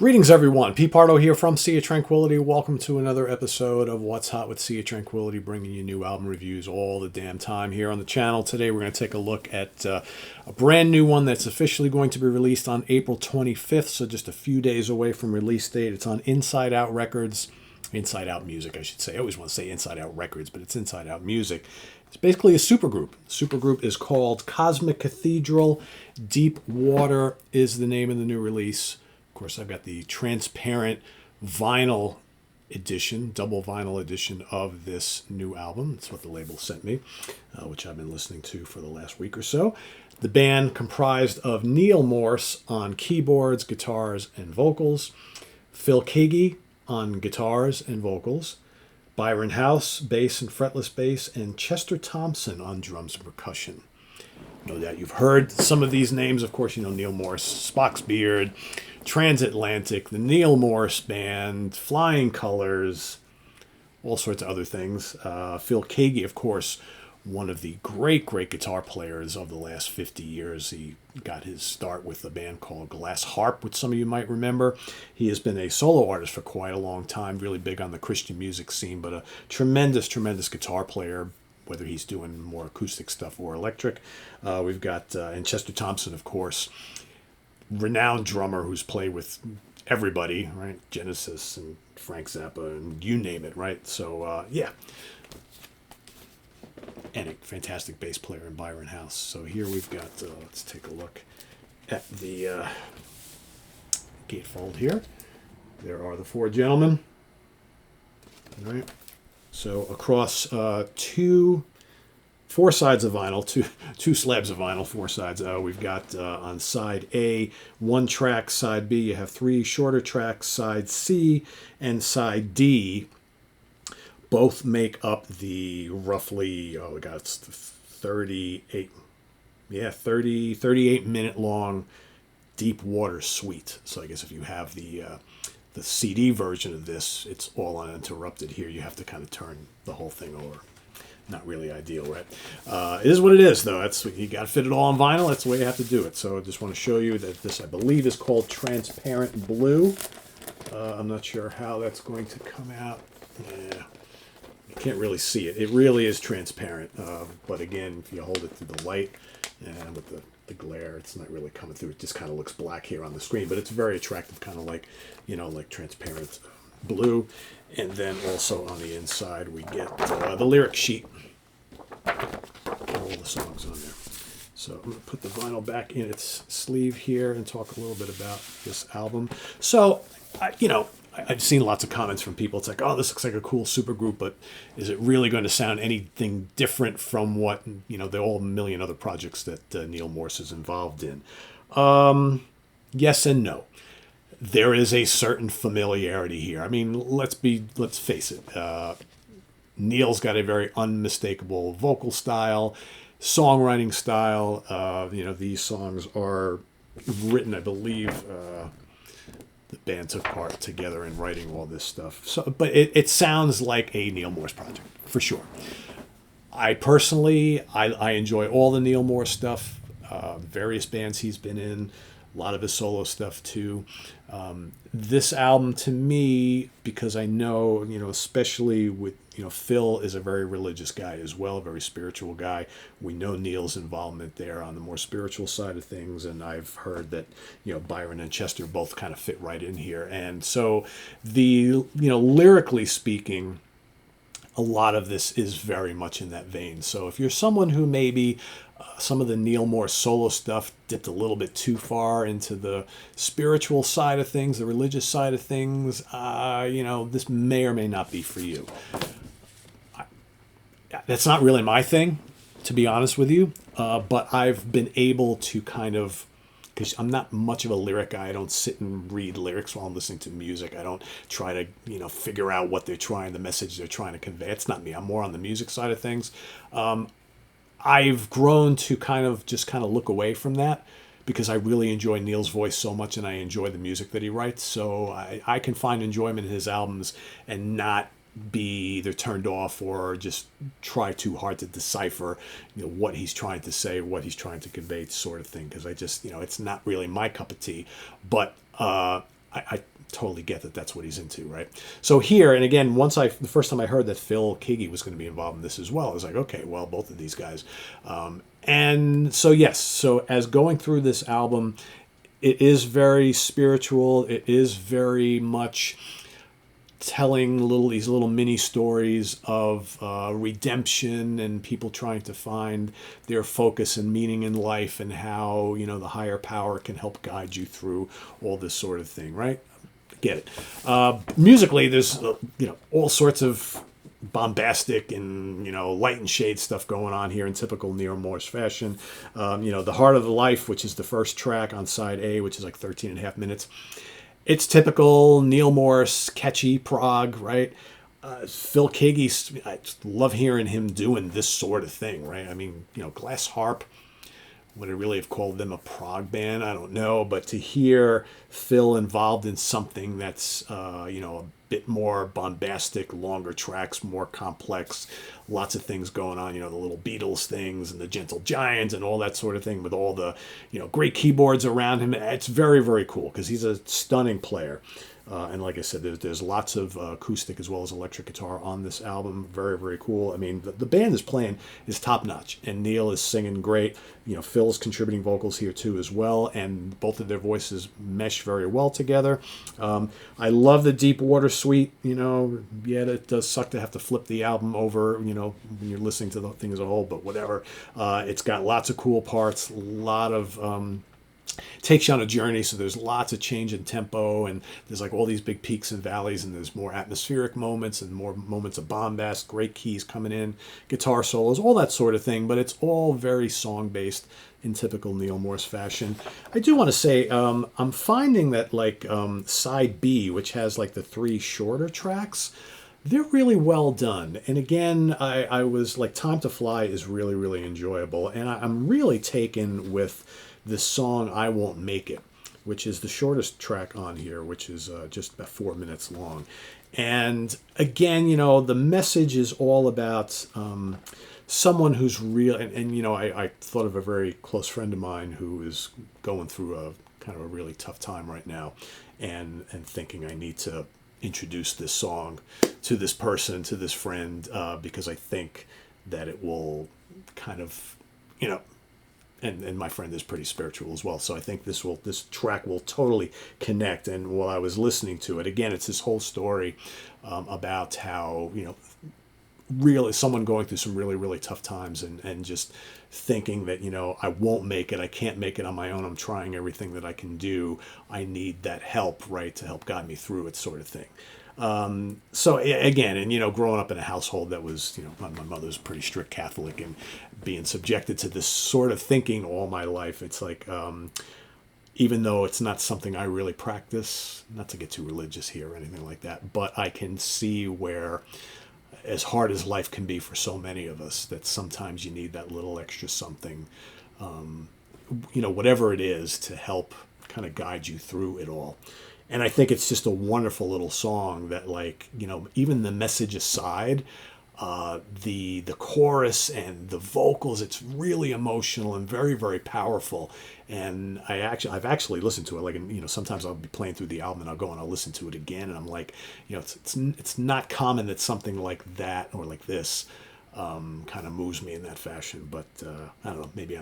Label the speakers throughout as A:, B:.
A: Greetings, everyone. Pete Pardo here from Sea of Tranquility. Welcome to another episode of What's Hot with Sea of Tranquility, bringing you new album reviews all the damn time here on the channel. Today, we're going to take a look at a brand new one that's officially going to be released on April 25th, so just a few days away from release date. It's on Inside Out Records. Inside Out Music, I should say. I always want to say Inside Out Records, but it's Inside Out Music. It's basically a supergroup. The supergroup is called Cosmic Cathedral. Deep Water is the name of the new release. Of course, I've got the transparent vinyl edition, double vinyl edition of this new album. That's what the label sent me, which I've been listening to for the last week or so. The band comprised of Neal Morse on keyboards, guitars, and vocals, Phil Keaggy on guitars and vocals, Byron House, bass and fretless bass, and Chester Thompson on drums and percussion. No doubt you've heard some of these names. Of course, you know Neal Morse, Spock's Beard, Transatlantic, the Neal Morse Band, Flying Colors, all sorts of other things. Phil Keaggy, of course, one of the great guitar players of the last 50 years. He got his start with a band called Glass Harp, which some of you might remember. He has been a solo artist for quite a long time, really big on the Christian music scene, but a tremendous guitar player, whether he's doing more acoustic stuff or electric. We've got, and Chester Thompson, of course, renowned drummer who's played with everybody, right? Genesis and Frank Zappa and you name it, right? So, yeah. And a fantastic bass player in Byron House. So here we've got, let's take a look at the gatefold here. There are the four gentlemen. All right. So across four sides of vinyl, two slabs of vinyl, four sides. We've got on side A, one track, side B. You have three shorter tracks, side C and side D. Both make up the roughly, it's the 38 minute long Deep Water suite. So I guess if you have the CD version of this, it's all uninterrupted. Here you have to kind of turn the whole thing over. Not really ideal, right? It is what it is, though. You got to fit it all on vinyl. That's the way you have to do it. So I just want to show you that this, I believe, is called Transparent Blue. I'm not sure how that's going to come out. Yeah, you can't really see it. It really is transparent. But again, if you hold it to the light and with the glare, it's not really coming through. It just kind of looks black here on the screen. But it's very attractive, kind of like, like transparent blue. And then also on the inside, we get the lyric sheet. All the songs on there. So I'm going to put the vinyl back in its sleeve here and talk a little bit about this album. So, I've seen lots of comments from people. It's like, oh, this looks like a cool supergroup, but is it really going to sound anything different from what, the all million other projects that Neal Morse is involved in? Yes and no. There is a certain familiarity here. I mean, let's face it. Neal's got a very unmistakable vocal style, songwriting style. These songs are written, I believe, the band took part together in writing all this stuff. So, but it sounds like a Neal Morse project, for sure. I personally, I enjoy all the Neal Morse stuff, various bands he's been in, a lot of his solo stuff too. This album, to me, because I know, especially with, Phil is a very religious guy as well, a very spiritual guy. We know Neal's involvement there on the more spiritual side of things, and I've heard that, Byron and Chester both kind of fit right in here. And so the, lyrically speaking, a lot of this is very much in that vein. So if you're someone who maybe some of the Neal Morse solo stuff dipped a little bit too far into the spiritual side of things, the religious side of things, this may or may not be for you. That's not really my thing, to be honest with you, but I've been able to kind of, because I'm not much of a lyric guy. I don't sit and read lyrics while I'm listening to music. I don't try to, figure out what the message they're trying to convey. It's not me. I'm more on the music side of things. I've grown to kind of look away from that because I really enjoy Neal's voice so much and I enjoy the music that he writes. So I can find enjoyment in his albums and not be either turned off or just try too hard to decipher, what he's trying to say, what he's trying to convey, sort of thing. Because I just, it's not really my cup of tea. But I totally get that that's what he's into, right? So here, and again, the first time I heard that Phil Keaggy was going to be involved in this as well, I was like, okay, well, both of these guys. And so, yes, so as going through this album, it is very spiritual. It is very much telling these little mini stories of redemption and people trying to find their focus and meaning in life, and how, you know, the higher power can help guide you through all this sort of thing, right? Get it. Musically, there's you know, all sorts of bombastic and, you know, light and shade stuff going on here in typical Neal Morse fashion. You know, The Heart of the Life, which is the first track on side A, which is like 13 and a half minutes. It's typical Neal Morse, catchy prog, right? Phil Keaggy, I just love hearing him doing this sort of thing, right? I mean, you know, Glass Harp, would I really have called them a prog band? I don't know. But to hear Phil involved in something that's, you know, a bit more bombastic, longer tracks, more complex, lots of things going on, you know, the little Beatles things and the Gentle Giant and all that sort of thing, with all the, you know, great keyboards around him. It's very, very cool because he's a stunning player. And like I said, there's lots of acoustic as well as electric guitar on this album. Very, very cool. I mean, the band is top notch, and Neal is singing great. You know, Phil's contributing vocals here too as well, and both of their voices mesh very well together. I love the Deep Water suite. You know, yeah, it does suck to have to flip the album over, you know, when you're listening to the thing as a whole, but whatever. It's got lots of cool parts, a lot of takes you on a journey, so there's lots of change in tempo, and there's like all these big peaks and valleys, and there's more atmospheric moments and more moments of bombast, great keys coming in, guitar solos, all that sort of thing, but it's all very song based in typical Neal Morse fashion. I do want to say I'm finding that like side B, which has like the 3 shorter tracks, they're really well done. And again, I was like, Time to Fly is really, really enjoyable, and I'm really taken with this song, I Won't Make It, which is the shortest track on here, which is just about 4 minutes long. And again, you know, the message is all about someone who's real. And you know, I thought of a very close friend of mine who is going through a kind of a really tough time right now, and thinking I need to introduce this song to this person, to this friend, because I think that it will kind of, you know, and my friend is pretty spiritual as well, so I think this track will totally connect. And while I was listening to it, again, it's this whole story about how, you know, really someone going through some really, really tough times, and just thinking that, you know, I won't make it, I can't make it on my own, I'm trying everything that I can do, I need that help, right, to help guide me through it, sort of thing. So again, and you know, growing up in a household that was, you know, my mother's a pretty strict Catholic, and being subjected to this sort of thinking all my life, it's like, even though it's not something I really practice, not to get too religious here or anything like that, but I can see where, as hard as life can be for so many of us, that sometimes you need that little extra something, you know, whatever it is, to help kind of guide you through it all. And I think it's just a wonderful little song that, like, you know, even the message aside, the chorus and the vocals, it's really emotional and very, very powerful. And I've actually listened to it, like, you know, sometimes I'll be playing through the album and I'll go and I'll listen to it again, and I'm like, you know, it's not common that something like that or like this kind of moves me in that fashion. But I don't know, maybe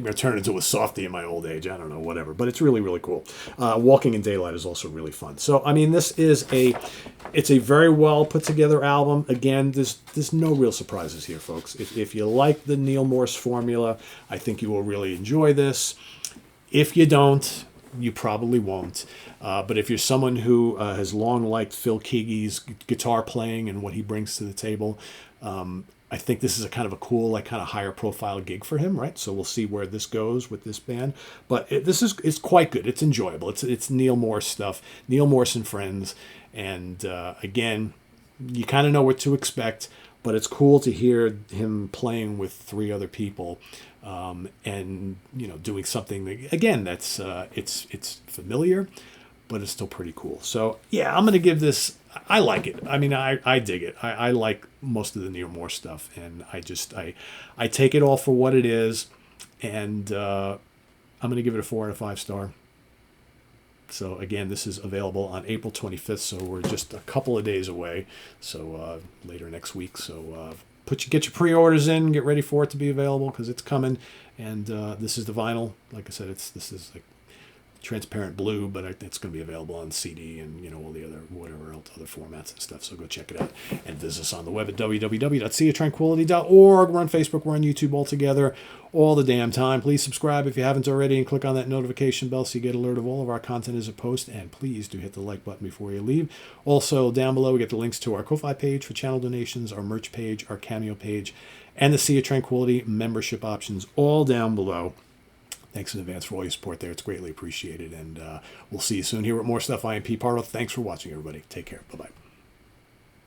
A: I turn into a softie in my old age. I don't know, whatever. But it's really, really cool. Walking in Daylight is also really fun. So, I mean, it's a very well put together album. Again, there's no real surprises here, folks. If you like the Neal Morse formula, I think you will really enjoy this. If you don't, you probably won't. But if you're someone who has long liked Phil Keaggy's guitar playing and what he brings to the table, I think this is a kind of a cool, like, kind of higher profile gig for him, right? So we'll see where this goes with this band. But it's quite good. It's enjoyable. It's Neal Morse stuff. Neal Morse and Friends. And again, you kind of know what to expect, but it's cool to hear him playing with 3 other people, and, you know, doing something that, again, that's it's familiar, but it's still pretty cool. So yeah, I'm gonna give this. I like it. I mean, I dig it. I like most of the Neal Morse stuff, and I take it all for what it is, and I'm gonna give it a 4 out of 5 star. So again, this is available on April 25th, so we're just a couple of days away. So later next week. So get your pre-orders in, get ready for it to be available because it's coming. And this is the vinyl. Like I said, this is like transparent blue, but it's going to be available on CD and all the other whatever else other formats and stuff. So go check it out and visit us on the web at www.seaoftranquility.org. We're on Facebook, we're on YouTube all together, all the damn time. Please subscribe if you haven't already and click on that notification bell so you get alert of all of our content as a post. And please do hit the like button before you leave. Also down below we get the links to our Ko-Fi page for channel donations, our merch page, our Cameo page, and the Sea of Tranquility membership options all down below. Thanks in advance for all your support there. It's greatly appreciated. And we'll see you soon here with more stuff. I am Pete Pardo. Thanks for watching, everybody. Take care. Bye-bye.